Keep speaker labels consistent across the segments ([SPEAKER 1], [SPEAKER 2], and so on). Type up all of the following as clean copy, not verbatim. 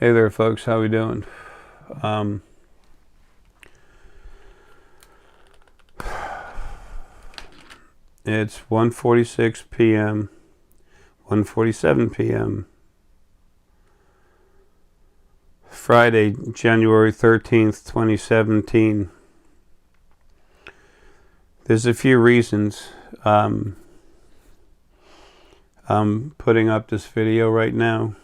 [SPEAKER 1] Hey there, folks. How we doing? It's 1:46 p.m., 1:47 p.m., Friday, January 13th, 2017. There's a few reasons I'm putting up this video right now.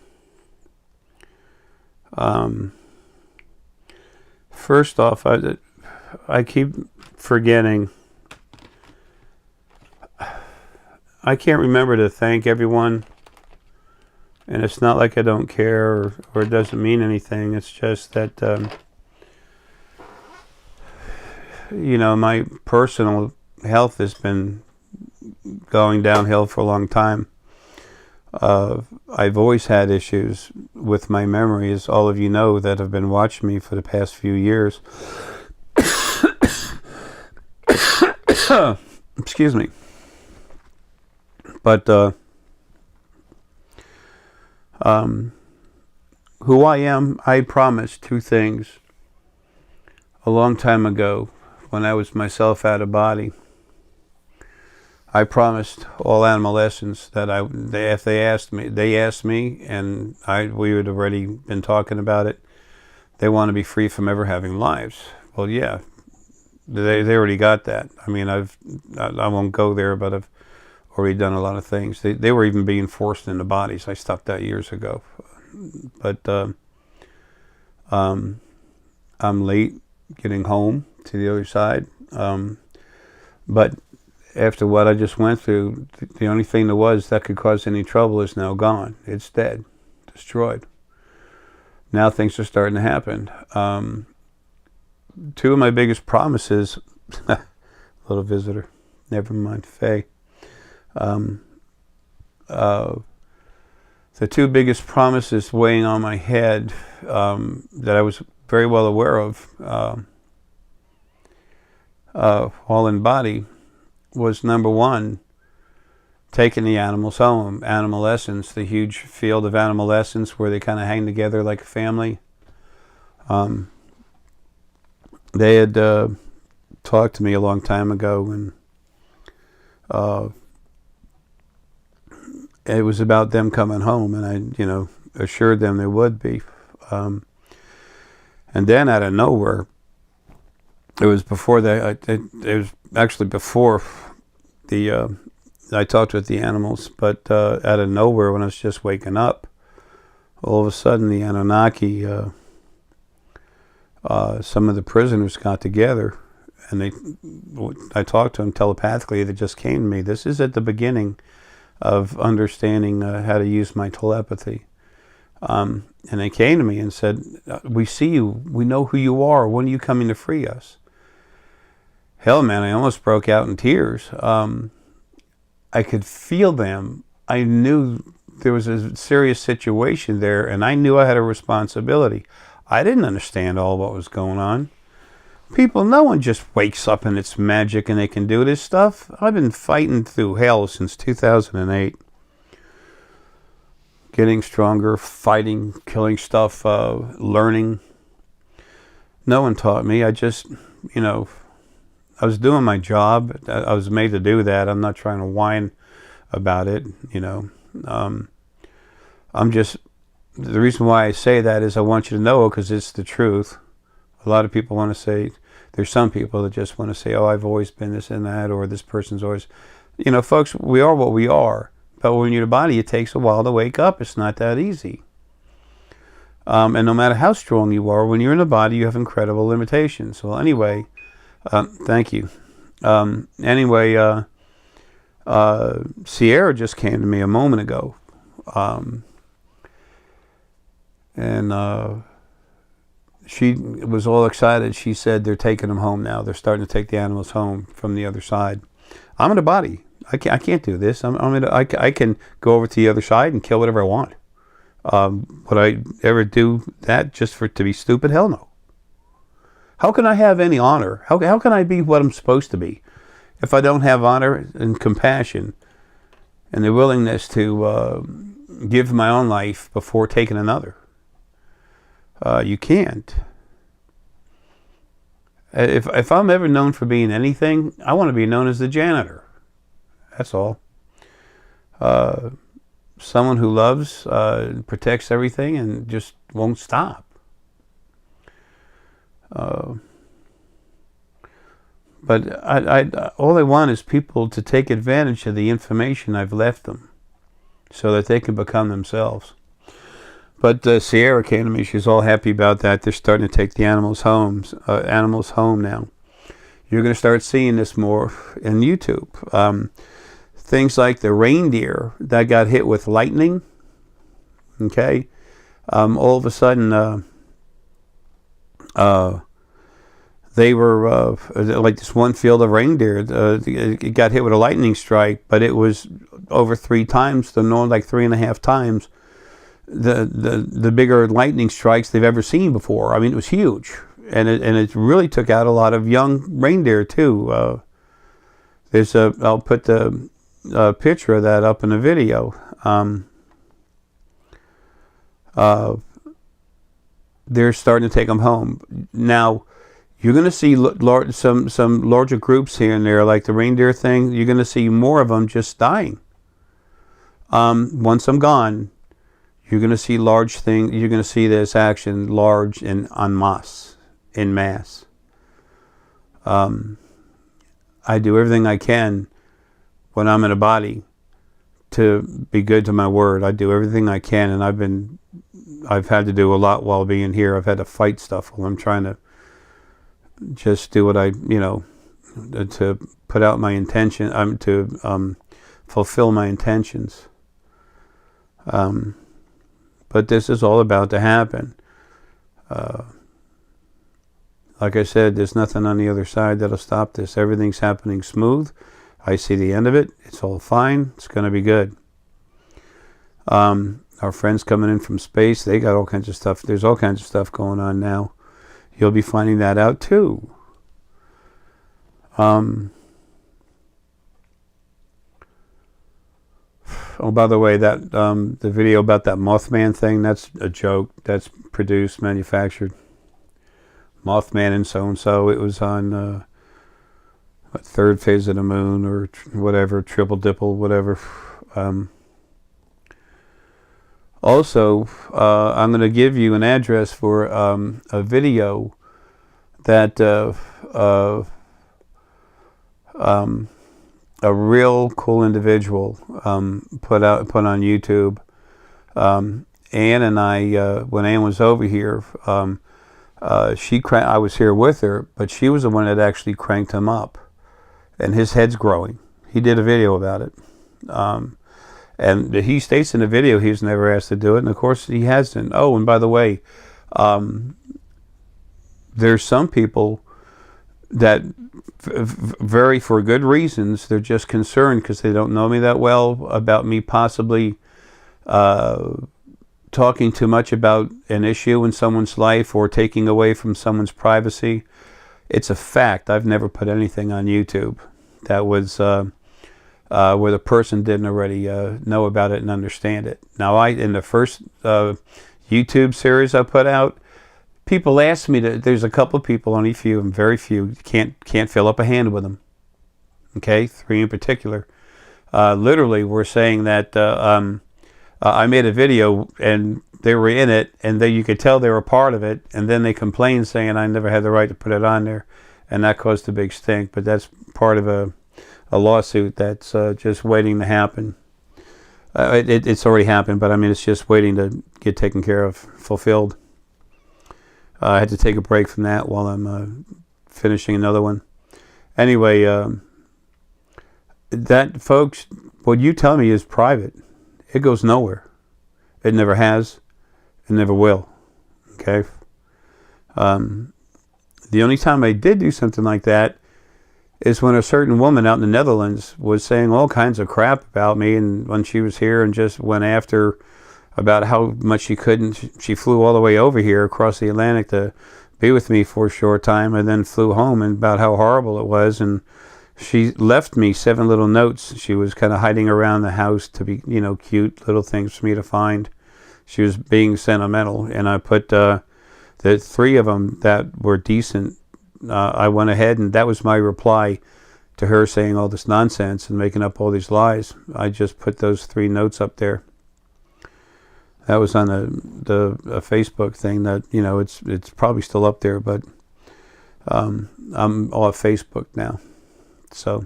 [SPEAKER 1] First off, I keep forgetting. I can't remember to thank everyone, and it's not like I don't care or it doesn't mean anything. It's just that my personal health has been going downhill for a long time. I've always had issues with my memory, as all of you know that have been watching me for the past few years. Excuse me. But who I am, I promised two things a long time ago when I was myself out of body. I promised all animal essence that if they asked me, and we had already been talking about it. They want to be free from ever having lives. Well, yeah, they already got that. I mean, I won't go there, but I've already done a lot of things. They were even being forced into bodies. I stopped that years ago. But I'm late getting home to the other side. But after what I just went through, the only thing that could cause any trouble is now gone. It's dead, destroyed. Now things are starting to happen. Two of my biggest promises, little visitor, never mind, Faye. The two biggest promises weighing on my head that I was very well aware of, all in body, was number one, taking the animals home. Animal Essence, the huge field of Animal Essence where they kind of hang together like a family. They had talked to me a long time ago, and it was about them coming home, and I, assured them they would be. And then out of nowhere, it was before it was actually before I talked with the animals, but out of nowhere, when I was just waking up, all of a sudden the Anunnaki, some of the prisoners got together, and I talked to them telepathically. They just came to me. This is at the beginning of understanding how to use my telepathy. And they came to me and said, "We see you. We know who you are. When are you coming to free us?" Hell, man, I almost broke out in tears. I could feel them. I knew there was a serious situation there, and I knew I had a responsibility. I didn't understand all what was going on. People, no one just wakes up and it's magic and they can do this stuff. I've been fighting through hell since 2008. Getting stronger, fighting, killing stuff, learning. No one taught me. I just, I was doing my job. I was made to do that. I'm not trying to whine about it, I'm just, the reason why I say that is I want you to know, because it's the truth. A lot of people want to say, there's some people that just want to say, oh, I've always been this and that, or this person's always, folks, we are what we are. But when you're in your body, it takes a while to wake up. It's not that easy. And no matter how strong you are, when you're in the body, you have incredible limitations. Well, anyway, thank you. Sierra just came to me a moment ago. And she was all excited. She said they're taking them home now. They're starting to take the animals home from the other side. I'm in a body. I can't do this. I can go over to the other side and kill whatever I want. Would I ever do that just to be stupid? Hell no. How can I have any honor? How can I be what I'm supposed to be if I don't have honor and compassion and the willingness to give my own life before taking another? You can't. If I'm ever known for being anything, I want to be known as the janitor. That's all. Someone who loves, protects everything, and just won't stop. But all I want is people to take advantage of the information I've left them, so that they can become themselves. But Sierra came to me. She's all happy about that. They're starting to take the animals home now. You're going to start seeing this more in YouTube. Things like the reindeer that got hit with lightning. Okay, all of a sudden, they were like this one field of reindeer. It got hit with a lightning strike, but it was over 3 times the norm, like 3.5 times the bigger lightning strikes they've ever seen before. I mean, it was huge, and it really took out a lot of young reindeer too. I'll put the picture of that up in the video. They're starting to take them home now. You're going to see some larger groups here and there, like the reindeer thing. You're going to see more of them just dying. Once I'm gone, you're going to see large things. You're going to see this action large and en masse, in mass. I do everything I can when I'm in a body to be good to my word. I do everything I can, and I've had to do a lot while being here. I've had to fight stuff while I'm trying to just do what to put out my intention, to fulfill my intentions. But this is all about to happen. Like I said, there's nothing on the other side that'll stop this. Everything's happening smooth. I see the end of it. It's all fine. It's going to be good. Our friends coming in from space, they got all kinds of stuff. There's all kinds of stuff going on now. You'll be finding that out too. Oh, by the way, that the video about that Mothman thing, that's a joke. That's produced, manufactured. Mothman and so. It was on what, third phase of the moon or whatever, triple dipple, whatever. Also, I'm going to give you an address for a video that a real cool individual put on YouTube. Ann and I, when Ann was over here, I was here with her, but she was the one that actually cranked him up, and his head's growing. He did a video about it, and he states in the video he was never asked to do it, and of course he hasn't. Oh, and by the way, there's some people that very for good reasons, they're just concerned because they don't know me that well about me possibly talking too much about an issue in someone's life or taking away from someone's privacy. It's a fact. I've never put anything on YouTube that was where the person didn't already know about it and understand it. Now, in the first YouTube series I put out, people ask me there's a couple of people, only few, and very few, can't fill up a hand with them. Okay, 3 in particular. Literally, we're saying that I made a video and they were in it, and you could tell they were part of it, and then they complained saying I never had the right to put it on there, and that caused a big stink. But that's part of a lawsuit that's just waiting to happen. It's already happened, but I mean it's just waiting to get taken care of, fulfilled. I had to take a break from that while I'm finishing another one. Anyway, that, folks, what you tell me is private. It goes nowhere. It never has. It never will. Okay? The only time I did do something like that is when a certain woman out in the Netherlands was saying all kinds of crap about me, and when she was here and just went after about how much she couldn't. She flew all the way over here across the Atlantic to be with me for a short time, and then flew home, and about how horrible it was. And she left me 7 little notes. She was kind of hiding around the house to be, cute little things for me to find. She was being sentimental, and I put The 3 of them that were decent, I went ahead, and that was my reply to her saying all this nonsense and making up all these lies. I just put those 3 notes up there. That was on the Facebook thing that, you know, it's probably still up there, but I'm off Facebook now. So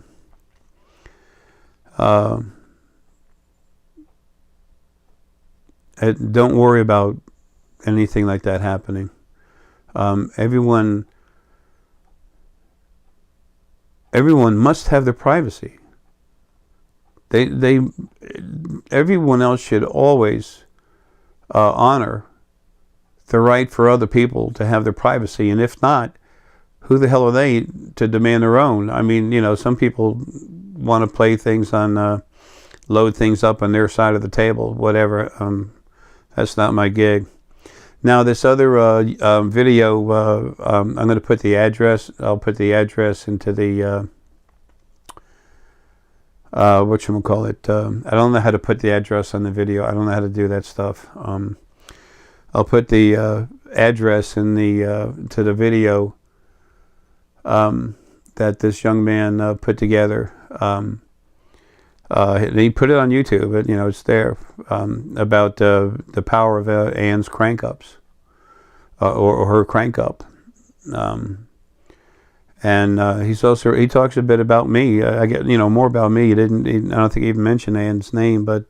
[SPEAKER 1] don't worry about anything like that happening. Everyone must have their privacy. Everyone else should always honor the right for other people to have their privacy, and if not, who the hell are they to demand their own? I mean, you know, some people want to play things on, load things up on their side of the table, whatever. That's not my gig. Now, this other video, I'm going to put the address. I'll put the address into the whatchamacallit. I don't know how to put the address on the video. I don't know how to do that stuff. I'll put the address in the to the video that this young man put together. He put it on YouTube, but you know, it's there, about the power of Anne's crank-ups, or her crank-up. And he talks a bit about me. I get, you know, more about me. I don't think he even mentioned Anne's name, but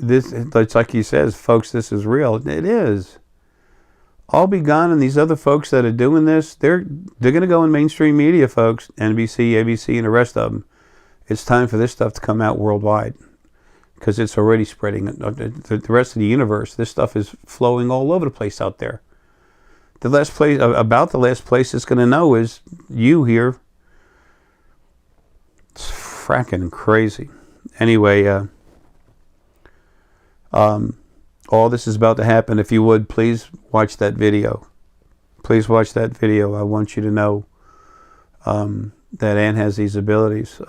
[SPEAKER 1] it's like he says, folks, this is real. It is. I'll be gone, and these other folks that are doing this, they're going to go in mainstream media, folks, NBC, ABC, and the rest of them. It's time for this stuff to come out worldwide, because it's already spreading. The rest of the universe, this stuff is flowing all over the place out there. The last place it's going to know is you here. It's fracking crazy. Anyway, all this is about to happen. If you would, please watch that video. Please watch that video. I want you to know that Anne has these abilities.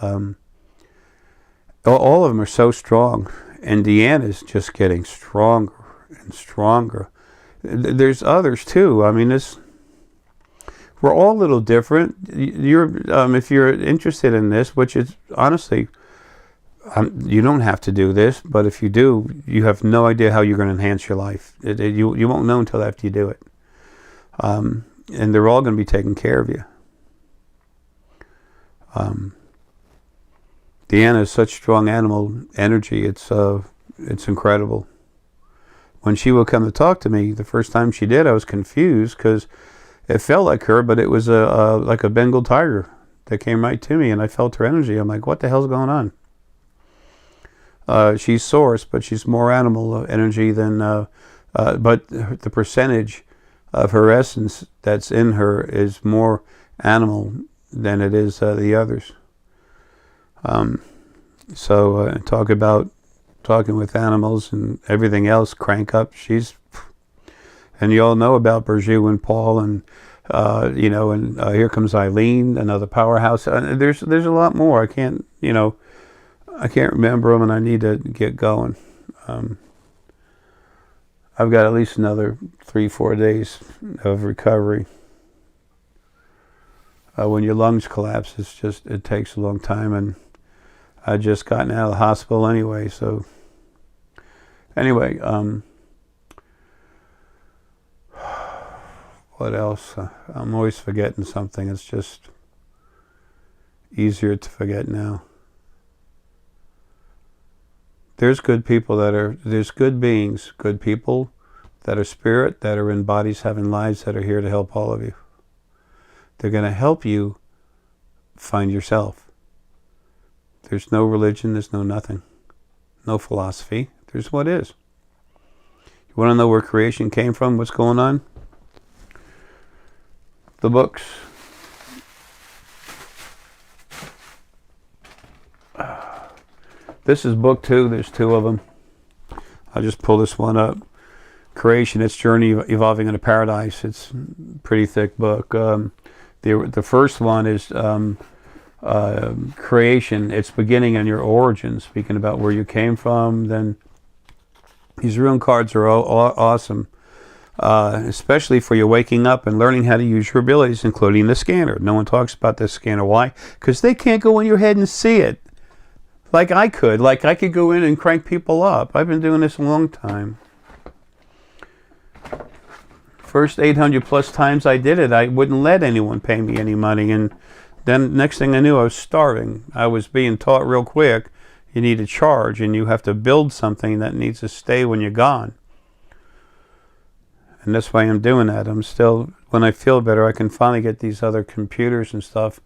[SPEAKER 1] All of them are so strong, and Deanne is just getting stronger and stronger. There's others too. I mean, we're all a little different. If you're interested in this, which is honestly, you don't have to do this, but if you do, you have no idea how you're going to enhance your life. You won't know until after you do it. And they're all going to be taking care of you. Deanna is such strong animal energy. It's incredible. When she would come to talk to me, the first time she did, I was confused because it felt like her, but it was like a Bengal tiger that came right to me, and I felt her energy. I'm like, what the hell's going on? She's source, but she's more animal energy than, but the percentage of her essence that's in her is more animal than it is the others. So talk about talking with animals and everything else, crank up. And you all know about Burju and Paul, and you know, and here comes Eileen, another powerhouse. There's a lot more. I can't remember them, and I need to get going. I've got at least another 3-4 days of recovery. When your lungs collapse, it takes a long time, and I just gotten out of the hospital anyway. So anyway, what else? I'm always forgetting something. It's just easier to forget now. There's good people there's good beings, good people that are spirit, that are in bodies having lives, that are here to help all of you. They're going to help you find yourself. There's no religion, there's no nothing, no philosophy. There's what is. You want to know where creation came from, what's going on? The books. This is book 2. There's 2 of them. I'll just pull this one up. Creation, Its Journey Evolving into Paradise. It's a pretty thick book. The first one is Creation, Its Beginning and Your Origin, speaking about where you came from. Then These rune cards are awesome, especially for you waking up and learning how to use your abilities, including the scanner. No one talks about this scanner. Why? Because they can't go in your head and see it. Like I could. Like I could go in and crank people up. I've been doing this a long time. First 800 plus times I did it, I wouldn't let anyone pay me any money. And then next thing I knew, I was starving. I was being taught real quick, you need to charge and you have to build something that needs to stay when you're gone. And that's why I'm doing that. I'm still, when I feel better, I can finally get these other computers and stuff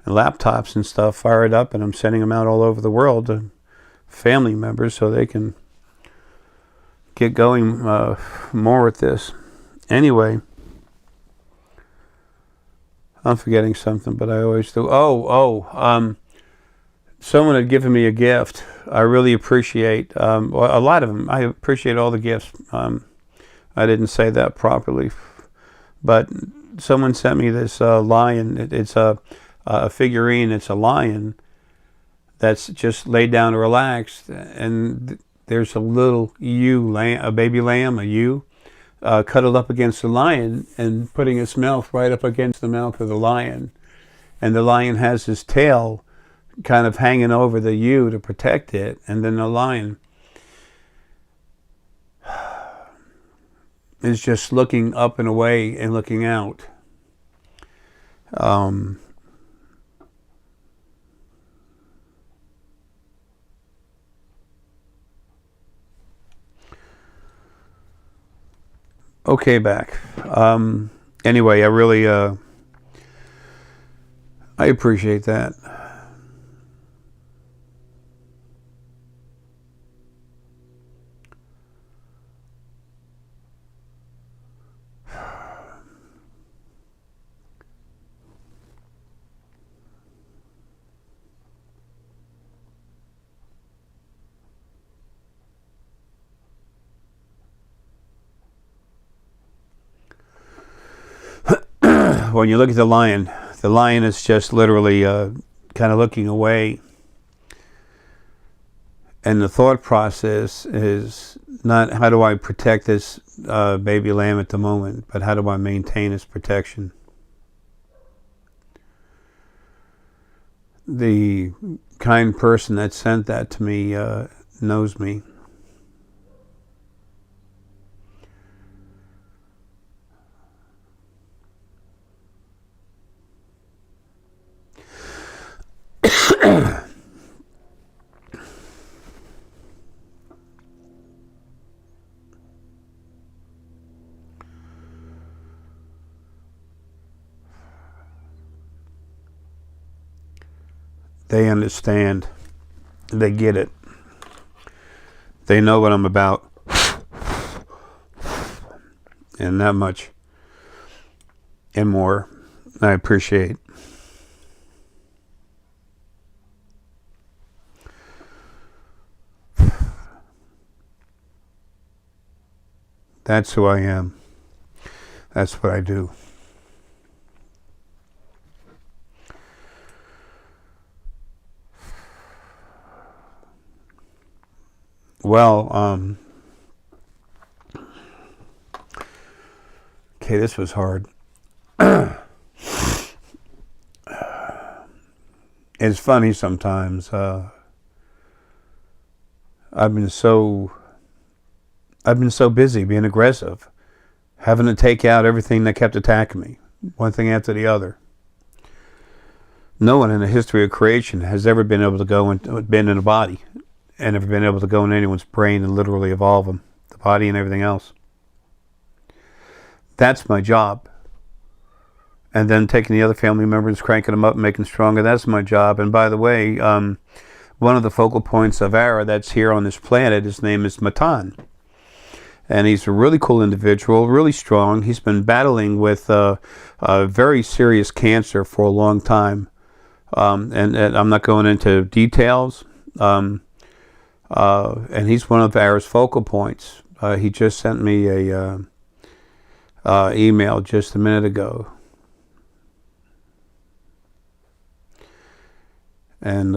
[SPEAKER 1] and laptops and stuff fired up, and I'm sending them out all over the world to family members so they can get going more with this. Anyway, I'm forgetting something, but I always do. Someone had given me a gift. I really appreciate a lot of them. I appreciate all the gifts. I didn't say that properly, but someone sent me this lion. It's a figurine. It's a lion that's just laid down and relaxed, and there's a little ewe, a baby lamb, a ewe, cuddled up against the lion and putting its mouth right up against the mouth of the lion, and the lion has his tail kind of hanging over the ewe to protect it, and then the lion is just looking up and away and looking out. Okay, back. Anyway, I really I appreciate that. When you look at the lion is just literally kind of looking away. And the thought process is not how do I protect this baby lamb at the moment, but how do I maintain its protection. The kind person that sent that to me knows me. They understand. They get it. They know what I'm about. And that much and more I appreciate. That's who I am. That's what I do. Well, okay, this was hard. It's funny sometimes. I've been so busy being aggressive, having to take out everything that kept attacking me, one thing after the other. No one in the history of creation has ever been able to go and been in a body, and never been able to go in anyone's brain and literally evolve them, the body and everything else. That's my job. And then taking the other family members, cranking them up and making stronger, that's my job. And by the way, one of the focal points of Arae that's here on this planet, his name is Matan. And he's a really cool individual, really strong. He's been battling with a very serious cancer for a long time. And I'm not going into details. And he's one of Arae's focal points. He just sent me a email just a minute ago. And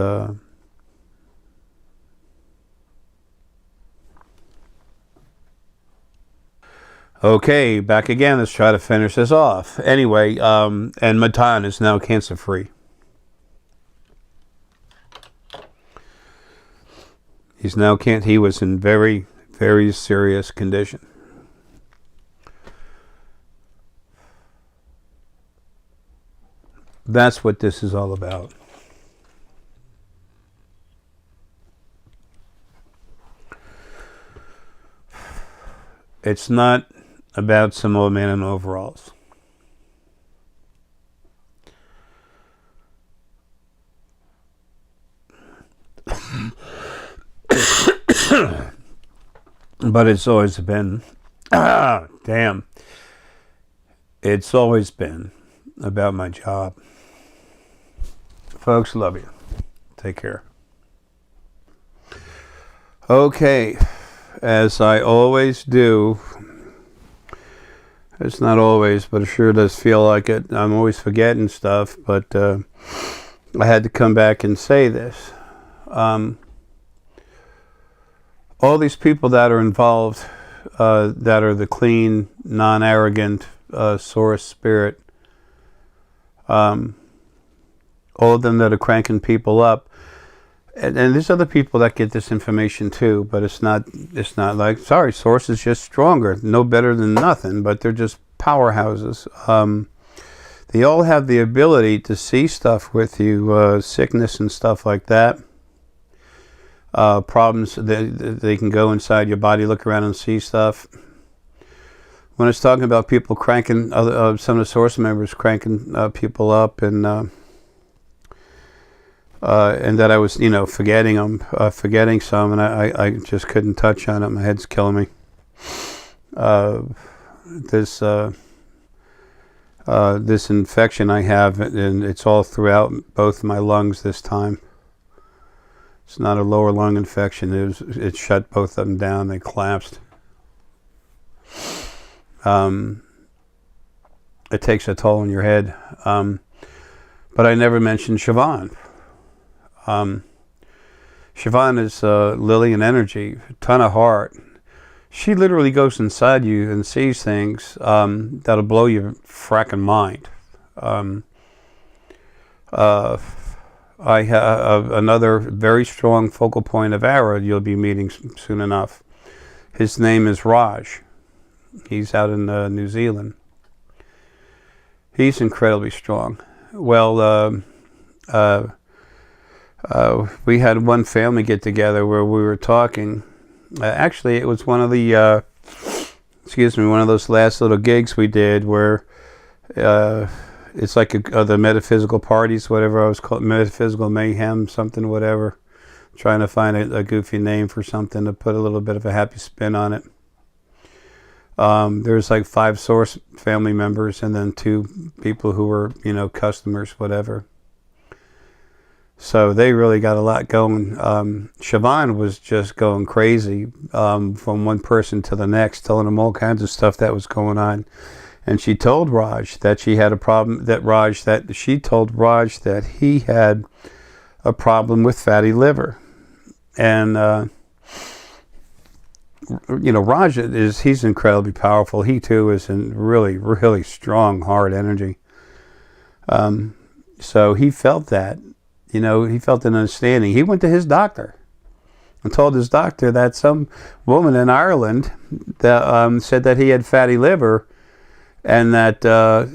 [SPEAKER 1] Okay, back again. Let's try to finish this off. Anyway, and Matan is now cancer-free. He was in very, very serious condition. That's what this is all about. It's not about some old man in overalls. But it's always been, it's always been about my job. Folks, love you. Take care. Okay, as I always do, it's not always, but it sure does feel like it. I'm always forgetting stuff, but I had to come back and say this. All these people that are involved, that are the clean, non-arrogant, source spirit, all of them that are cranking people up, and there's other people that get this information too, but it's not like, sorry, source is just stronger, no better than nothing, but they're just powerhouses. They all have the ability to see stuff with you, sickness and stuff like that. Problems, they can go inside your body, look around and see stuff. When it's talking about people cranking, some of the source members cranking people up, and that I was, forgetting some, and I just couldn't touch on it. My head's killing me. This infection I have, and it's all throughout both my lungs this time. It's not a lower lung infection. It shut both of them down. They collapsed. It takes a toll on your head. But I never mentioned Siobhan. Siobhan is Lillian energy, a ton of heart. She literally goes inside you and sees things that'll blow your fracking mind. I have another very strong focal point of Arae you'll be meeting soon enough. His name is Raj. He's out in New Zealand. He's incredibly strong. Well, we had one family get together where we were talking. Actually, it was one of the, one of those last little gigs we did where it's like the metaphysical parties, whatever I was called, metaphysical mayhem, something, whatever. Trying to find a goofy name for something to put a little bit of a happy spin on it. There's like 5 source family members and then 2 people who were, customers, whatever. So they really got a lot going. Siobhan was just going crazy from one person to the next, telling them all kinds of stuff that was going on. And she told Raj that she had a problem, she told Raj that he had a problem with fatty liver. And, Raj he's incredibly powerful. He too is in really, really strong, hard energy. So he felt that, he felt an understanding. He went to his doctor and told his doctor that some woman in Ireland that, said that he had fatty liver, and that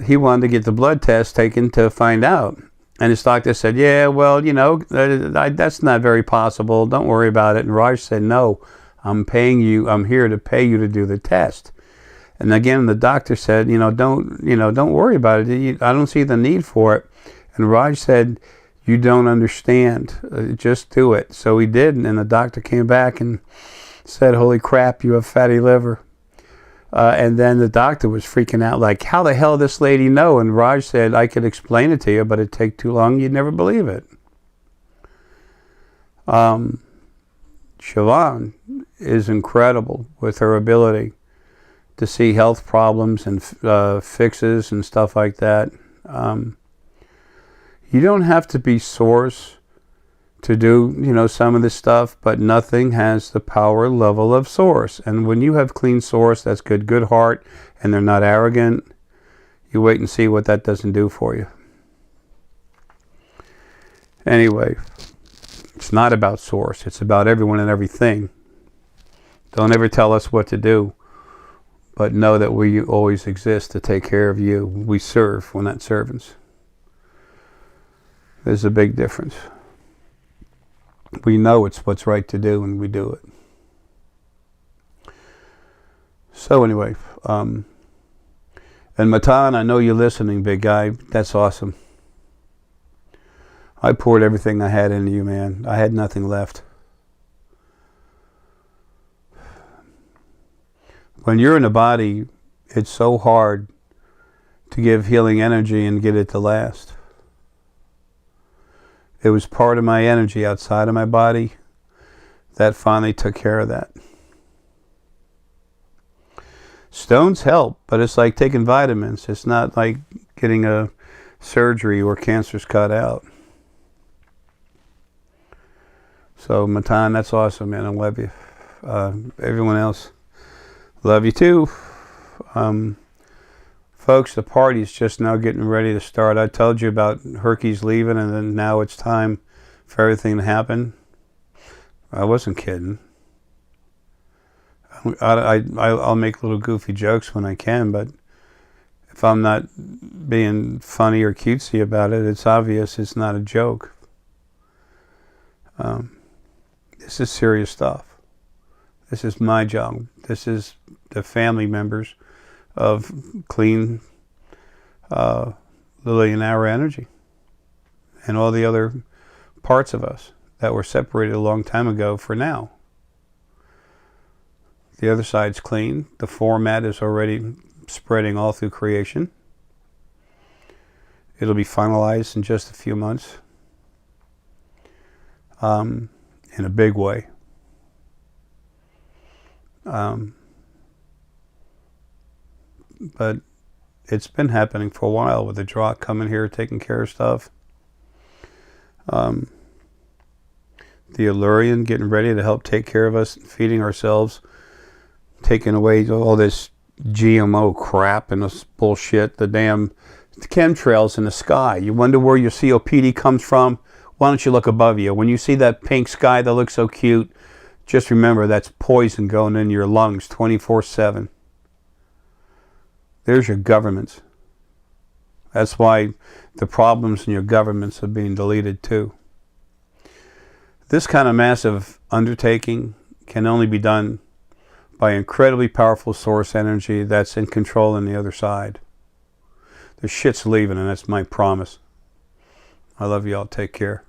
[SPEAKER 1] he wanted to get the blood test taken to find out. And his doctor said, yeah, well, that's not very possible. Don't worry about it. And Raj said, no, I'm here to pay you to do the test. And again, the doctor said, don't worry about it. I don't see the need for it. And Raj said, you don't understand. Just do it. So he did. And the doctor came back and said, holy crap, you have fatty liver. And then the doctor was freaking out, like, how the hell does this lady know? And Raj said, I could explain it to you, but it'd take too long. You'd never believe it. Siobhan is incredible with her ability to see health problems and fixes and stuff like that. You don't have to be source to do, you know, some of this stuff, but nothing has the power level of source. And when you have clean source, that's good heart, and they're not arrogant, you wait and see what that doesn't do for you. Anyway, it's not about source. It's about everyone and everything. Don't ever tell us what to do, but know that we always exist to take care of you. We serve. We're not servants. There's a big difference. We know it's what's right to do, and we do it. So anyway, and Matan, I know you're listening, big guy. That's awesome. I poured everything I had into you, man. I had nothing left. When you're in a body, it's so hard to give healing energy and get it to last. It was part of my energy outside of my body that finally took care of that. Stones help, but it's like taking vitamins. It's not like getting a surgery or cancer's cut out. So, Matan, that's awesome, man. I love you. Everyone else, love you too. Folks, the party's just now getting ready to start. I told you about Herky's leaving, and then now it's time for everything to happen. I wasn't kidding. I'll make little goofy jokes when I can, but if I'm not being funny or cutesy about it, it's obvious it's not a joke. This is serious stuff. This is my job. This is the family members of clean Lily and Arae energy, and all the other parts of us that were separated a long time ago for now. The other side's clean. The format is already spreading all through creation. It'll be finalized in just a few months, in a big way. But it's been happening for a while with the Drak coming here, taking care of stuff. The Allurian getting ready to help take care of us, feeding ourselves, taking away all this GMO crap and this bullshit, the damn chemtrails in the sky. You wonder where your COPD comes from? Why don't you look above you? When you see that pink sky that looks so cute, just remember that's poison going in your lungs 24/7. There's your governments. That's why the problems in your governments are being deleted too. This kind of massive undertaking can only be done by incredibly powerful source energy that's in control on the other side. The shit's leaving, and that's my promise. I love you all. Take care.